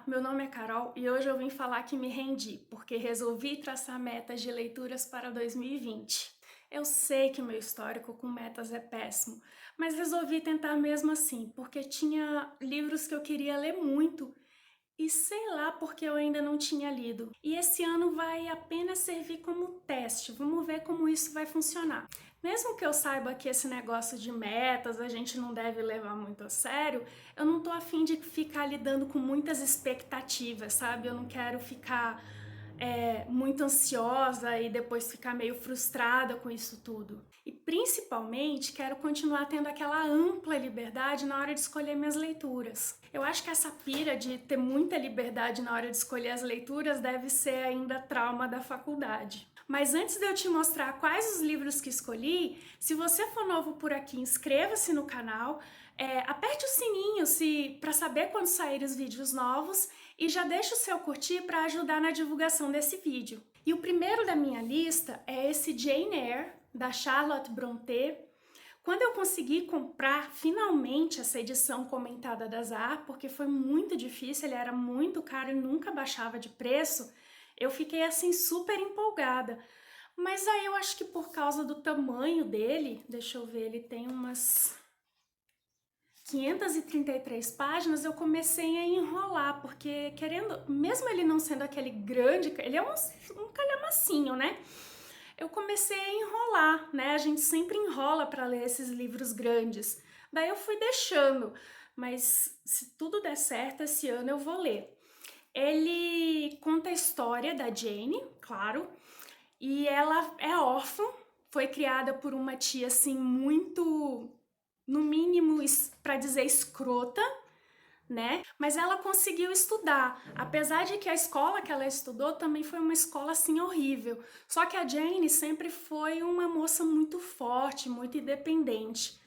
meu nome é Carol e hoje eu vim falar que me rendi, porque resolvi traçar metas de leituras para 2020. Eu sei que meu histórico com metas é péssimo, mas resolvi tentar mesmo assim, porque tinha livros que eu queria ler muito e sei lá porque eu ainda não tinha lido. E esse ano vai apenas servir como teste, vamos ver como isso vai funcionar. Mesmo que eu saiba que esse negócio de metas a gente não deve levar muito a sério, eu não tô afim de ficar lidando com muitas expectativas, sabe? Eu não quero ficar muito ansiosa e depois ficar meio frustrada com isso tudo. E principalmente quero continuar tendo aquela ampla liberdade na hora de escolher minhas leituras. Eu acho que essa pira de ter muita liberdade na hora de escolher as leituras deve ser ainda trauma da faculdade. Mas antes de eu te mostrar quais os livros que escolhi, se você for novo por aqui, inscreva-se no canal, aperte o sininho para saber quando saírem os vídeos novos e já deixa o seu curtir para ajudar na divulgação desse vídeo. E o primeiro da minha lista é esse Jane Eyre, da Charlotte Brontë. Quando eu consegui comprar finalmente essa edição comentada da Zahar, porque foi muito difícil, ele era muito caro e nunca baixava de preço, eu fiquei assim super empolgada. Mas aí eu acho que por causa do tamanho dele, deixa eu ver, ele tem umas 533 páginas, eu comecei a enrolar, porque mesmo ele não sendo aquele grande, ele é um calhamacinho, né? Eu comecei a enrolar, né? A gente sempre enrola para ler esses livros grandes. Daí eu fui deixando, mas se tudo der certo, esse ano eu vou ler. Ele conta a história da Jane, claro, e ela é órfã, foi criada por uma tia assim muito, no mínimo, para dizer escrota, né? Mas ela conseguiu estudar, apesar de que a escola que ela estudou também foi uma escola assim horrível. Só que a Jane sempre foi uma moça muito forte, muito independente.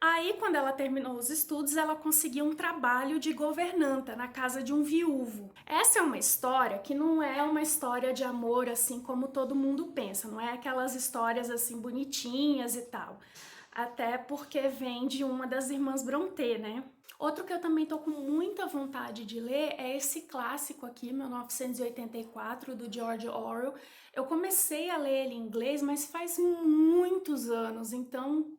Aí, quando ela terminou os estudos, ela conseguiu um trabalho de governanta na casa de um viúvo. Essa é uma história que não é uma história de amor assim como todo mundo pensa, não é aquelas histórias assim bonitinhas e tal. Até porque vem de uma das irmãs Brontë, né? Outro que eu também tô com muita vontade de ler é esse clássico aqui, 1984, do George Orwell. Eu comecei a ler ele em inglês, mas faz muitos anos, então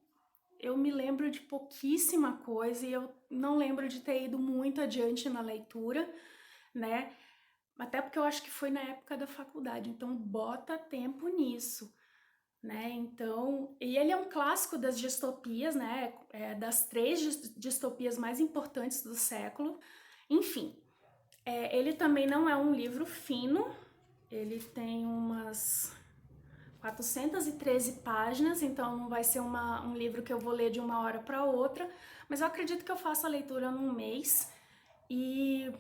eu me lembro de pouquíssima coisa e eu não lembro de ter ido muito adiante na leitura, né? Até porque eu acho que foi na época da faculdade, então bota tempo nisso, né? Então, e ele é um clássico das distopias, né? Das três distopias mais importantes do século. Enfim, ele também não é um livro fino, ele tem umas 413 páginas, então não vai ser um livro que eu vou ler de uma hora para outra, mas eu acredito que eu faço a leitura num mês e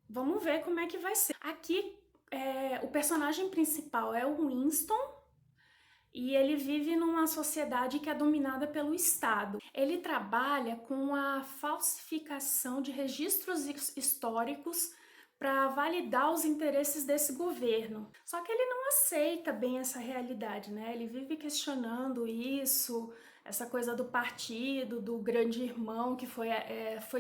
vamos ver como é que vai ser. Aqui, o personagem principal é o Winston, e ele vive numa sociedade que é dominada pelo Estado. Ele trabalha com a falsificação de registros históricos para validar os interesses desse governo. Só que ele não aceita bem essa realidade, né? Ele vive questionando isso, essa coisa do partido, do grande irmão, que foi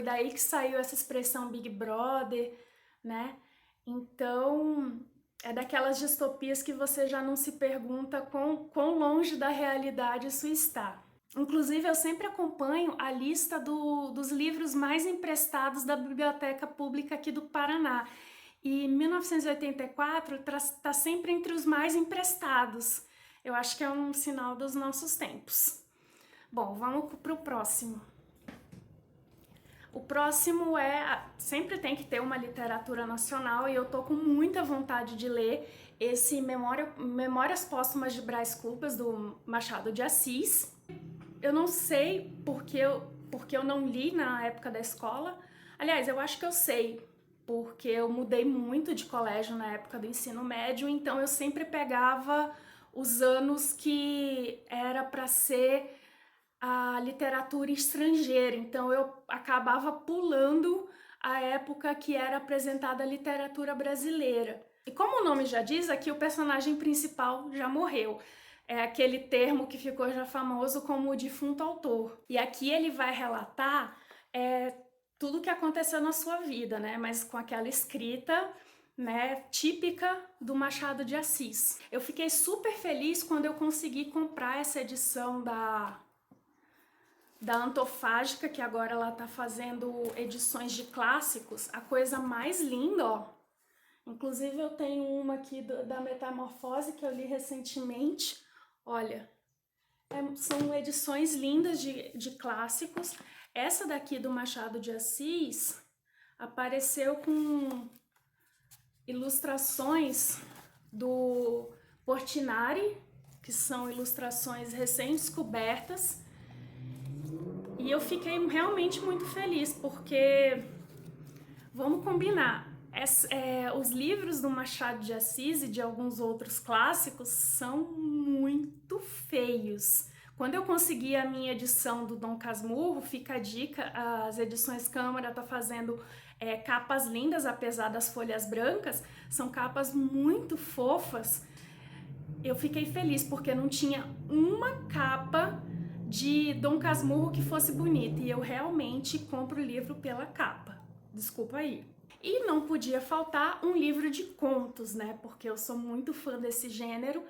daí que saiu essa expressão Big Brother, né? Então, é daquelas distopias que você já não se pergunta quão longe da realidade isso está. Inclusive, eu sempre acompanho a lista dos livros mais emprestados da Biblioteca Pública aqui do Paraná. E 1984 está sempre entre os mais emprestados. Eu acho que é um sinal dos nossos tempos. Bom, vamos para o próximo. O próximo sempre tem que ter uma literatura nacional e eu tô com muita vontade de ler esse Memórias Póstumas de Brás Cubas, do Machado de Assis. Eu não sei porque eu não li na época da escola. Aliás, eu acho que eu sei, porque eu mudei muito de colégio na época do ensino médio, então eu sempre pegava os anos que era para ser a literatura estrangeira, então eu acabava pulando a época que era apresentada a literatura brasileira. E como o nome já diz, aqui o personagem principal já morreu. É aquele termo que ficou já famoso como o defunto autor. E aqui ele vai relatar tudo que aconteceu na sua vida, né? Mas com aquela escrita, né, típica do Machado de Assis. Eu fiquei super feliz quando eu consegui comprar essa edição da Antofágica, que agora ela tá fazendo edições de clássicos, a coisa mais linda, ó. Inclusive eu tenho uma aqui da Metamorfose que eu li recentemente. Olha, são edições lindas de clássicos. Essa daqui do Machado de Assis apareceu com ilustrações do Portinari, que são ilustrações recém-descobertas. E eu fiquei realmente muito feliz, porque, vamos combinar, os livros do Machado de Assis e de alguns outros clássicos são muito feios. Quando eu consegui a minha edição do Dom Casmurro, fica a dica, as edições Câmara tá fazendo capas lindas, apesar das folhas brancas, são capas muito fofas. Eu fiquei feliz porque não tinha uma capa de Dom Casmurro que fosse bonita, e eu realmente compro o livro pela capa. Desculpa aí. E não podia faltar um livro de contos, né? Porque eu sou muito fã desse gênero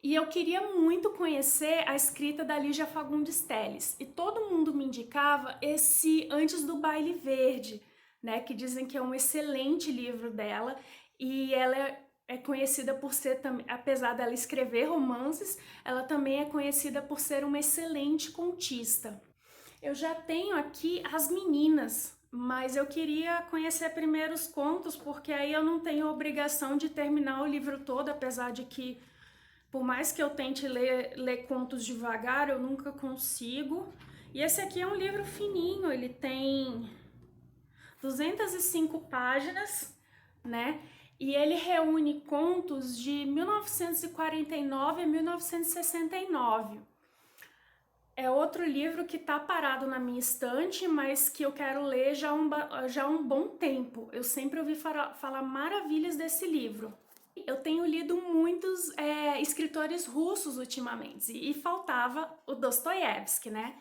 e eu queria muito conhecer a escrita da Lígia Fagundes Telles. E todo mundo me indicava esse Antes do Baile Verde, né? Que dizem que é um excelente livro dela, e ela é conhecida por ser, apesar dela escrever romances, ela também é conhecida por ser uma excelente contista. Eu já tenho aqui As Meninas, mas eu queria conhecer primeiro os contos, porque aí eu não tenho a obrigação de terminar o livro todo, apesar de que, por mais que eu tente ler contos devagar, eu nunca consigo. E esse aqui é um livro fininho, ele tem 205 páginas, né? E ele reúne contos de 1949 a 1969. É outro livro que tá parado na minha estante, mas que eu quero ler já há um bom tempo. Eu sempre ouvi falar maravilhas desse livro. Eu tenho lido muitos escritores russos ultimamente, e faltava o Dostoiévski, né?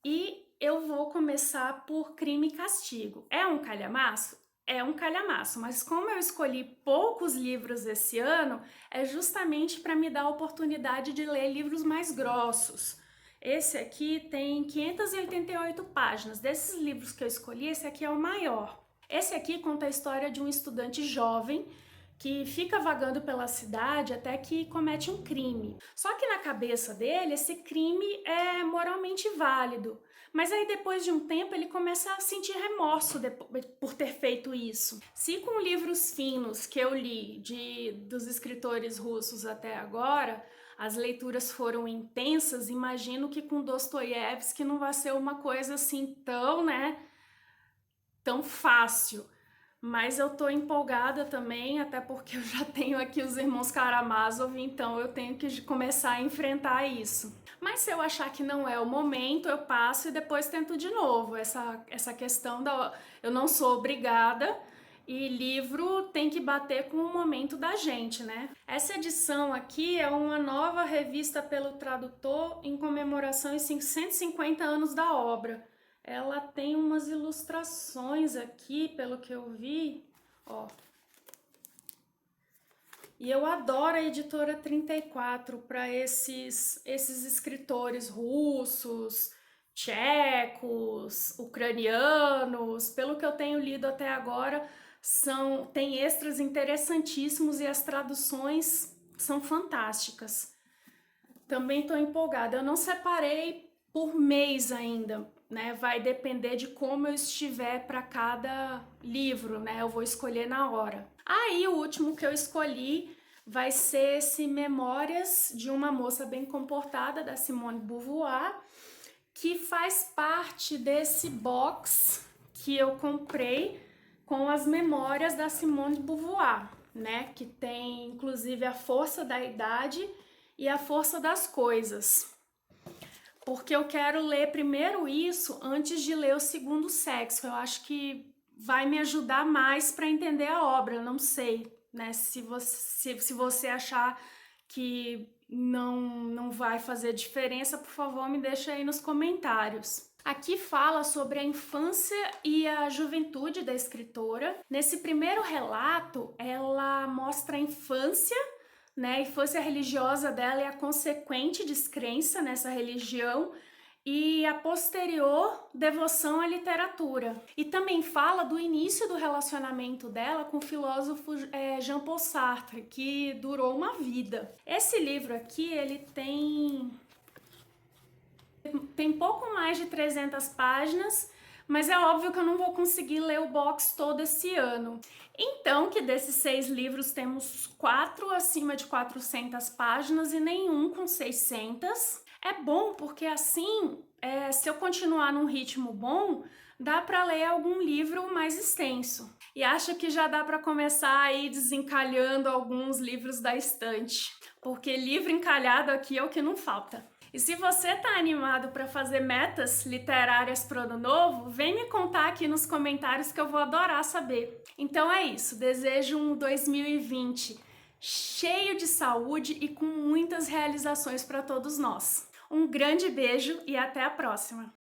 E eu vou começar por Crime e Castigo. É um calhamaço? É um calhamaço, mas como eu escolhi poucos livros esse ano, é justamente para me dar a oportunidade de ler livros mais grossos. Esse aqui tem 588 páginas. Desses livros que eu escolhi, esse aqui é o maior. Esse aqui conta a história de um estudante jovem que fica vagando pela cidade até que comete um crime. Só que na cabeça dele, esse crime é moralmente válido. Mas aí depois de um tempo ele começa a sentir remorso por ter feito isso. Se com livros finos que eu li dos escritores russos até agora, as leituras foram intensas, imagino que com Dostoiévski não vai ser uma coisa assim tão fácil. Mas eu tô empolgada também, até porque eu já tenho aqui os irmãos Karamazov, então eu tenho que começar a enfrentar isso. Mas se eu achar que não é o momento, eu passo e depois tento de novo. Essa questão eu não sou obrigada, e livro tem que bater com o momento da gente, né? Essa edição aqui é uma nova revista pelo tradutor em comemoração aos 150 anos da obra. Ela tem umas ilustrações aqui, pelo que eu vi, ó. E eu adoro a editora 34 para esses escritores russos, tchecos, ucranianos. Pelo que eu tenho lido até agora, tem extras interessantíssimos e as traduções são fantásticas. Também estou empolgada. Eu não separei por mês ainda, né? Vai depender de como eu estiver para cada livro, né? Eu vou escolher na hora. Aí o último que eu escolhi vai ser esse Memórias de uma Moça Bem Comportada, da Simone de Beauvoir, que faz parte desse box que eu comprei com as memórias da Simone de Beauvoir, né? Que tem inclusive A Força da Idade e A Força das Coisas. Porque eu quero ler primeiro isso antes de ler O Segundo Sexo. Eu acho que vai me ajudar mais para entender a obra. Eu não sei, né? Se você achar que não vai fazer diferença, por favor, me deixa aí nos comentários. Aqui fala sobre a infância e a juventude da escritora. Nesse primeiro relato, ela mostra a infância, né, a infância religiosa dela e a consequente descrença nessa religião e a posterior devoção à literatura. E também fala do início do relacionamento dela com o filósofo Jean-Paul Sartre, que durou uma vida. Esse livro aqui, ele tem pouco mais de 300 páginas, mas é óbvio que eu não vou conseguir ler o box todo esse ano. Então, que desses 6 livros temos 4 acima de 400 páginas e nenhum com 600. É bom porque assim, se eu continuar num ritmo bom, dá para ler algum livro mais extenso. E acho que já dá para começar a ir desencalhando alguns livros da estante, porque livro encalhado aqui é o que não falta. E se você tá animado para fazer metas literárias pro ano novo, vem me contar aqui nos comentários que eu vou adorar saber. Então é isso, desejo um 2020 cheio de saúde e com muitas realizações para todos nós. Um grande beijo e até a próxima!